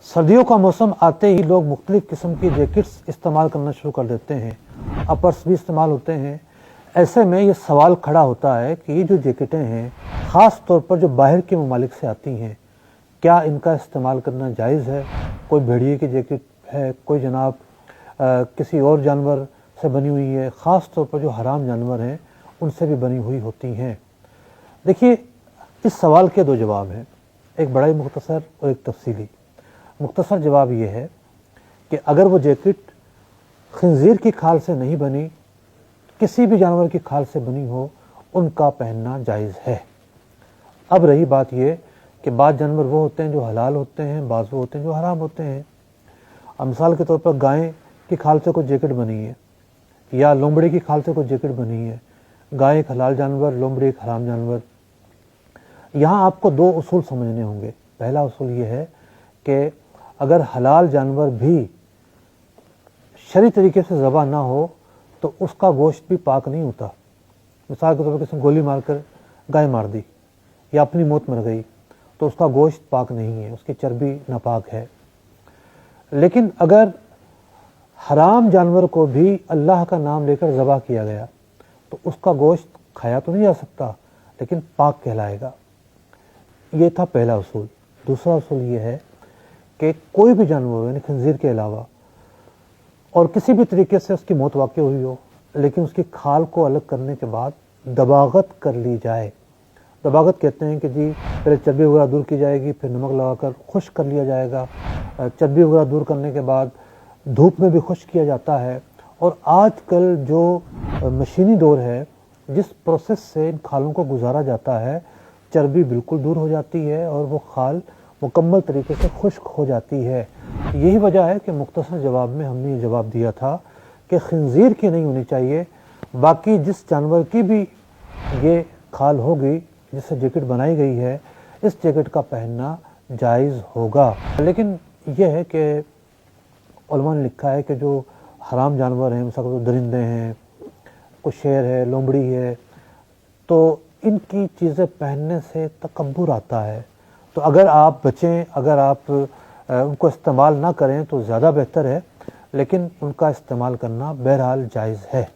सर्दियों का मौसम आते ही लोग मुख्तलिफ किस्म की जैकेट्स इस्तेमाल करना शुरू कर देते हैं, अपर्स भी इस्तेमाल होते हैं। ऐसे में ये सवाल खड़ा होता है कि ये जो जैकेटें हैं, ख़ास तौर पर जो बाहर के ममालिक से आती हैं, क्या इनका इस्तेमाल करना जायज़ है? कोई भेड़िए की जैकेट है, कोई जनाब किसी और जानवर से बनी हुई है, ख़ास तौर पर जो हराम जानवर हैं उनसे भी बनी हुई होती हैं। देखिए, इस सवाल के दो जवाब हैं, एक बड़ा ही मुख्तसर और एक तफसीली। मुख्तसर जवाब ये है कि अगर वो जैकेट खंजीर की खाल से नहीं बनी, किसी भी जानवर की खाल से बनी हो, उनका पहनना जायज़ है। अब रही बात ये कि बाज़ जानवर वो होते हैं जो हलाल होते हैं, बाज़ वो होते हैं जो हराम होते हैं। अब मिसाल के तौर पर गाय की खाल से कोई जैकेट बनी है या लोमड़ी की खाल से कोई जैकेट बनी है। गाय एक हलाल जानवर, लोमड़ी एक हराम जानवर। यहाँ आपको दो उसूल समझने होंगे। पहला उसूल ये है कि अगर हलाल जानवर भी शरई तरीके से ज़बह ना हो तो उसका गोश्त भी पाक नहीं होता। मिसाल के तौर पर किसी ने गोली मारकर गाय मार दी या अपनी मौत मर गई तो उसका गोश्त पाक नहीं है, उसकी चर्बी नापाक है। लेकिन अगर हराम जानवर को भी अल्लाह का नाम लेकर ज़बह किया गया तो उसका गोश्त खाया तो नहीं जा सकता, लेकिन पाक कहलाएगा। ये था पहला उसूल। दूसरा उसूल ये है कि कोई भी जानवर यानी खंजीर के अलावा और किसी भी तरीके से उसकी मौत वाक़ई हुई हो, लेकिन उसकी खाल को अलग करने के बाद दबागत कर ली जाए। दबागत कहते हैं कि जी पहले चर्बी वगैरह दूर की जाएगी, फिर नमक लगाकर खुश्क कर लिया जाएगा। चर्बी वगैरह दूर करने के बाद धूप में भी खुश्क किया जाता है। और आजकल जो मशीनी दौर है, जिस प्रोसेस से इन खालों को गुजारा जाता है, चर्बी बिल्कुल दूर हो जाती है और वो खाल मुकम्मल तरीके से खुश्क हो जाती है। यही वजह है कि मुख्तसर जवाब में हमने ये जवाब दिया था कि खंजीर की नहीं होनी चाहिए, बाकी जिस जानवर की भी ये खाल होगी जिससे जैकेट बनाई गई है, इस जैकेट का पहनना जायज़ होगा। लेकिन यह है कि उलमा ने लिखा है कि जो हराम जानवर हैं, मिसाल के दरिंदे हैं, कोई शेर है, लोमड़ी है, तो इनकी चीज़ें पहनने से तकब्बुर आता है। तो अगर आप बचें, अगर आप उनको इस्तेमाल ना करें तो ज़्यादा बेहतर है, लेकिन उनका इस्तेमाल करना बहरहाल जायज़ है।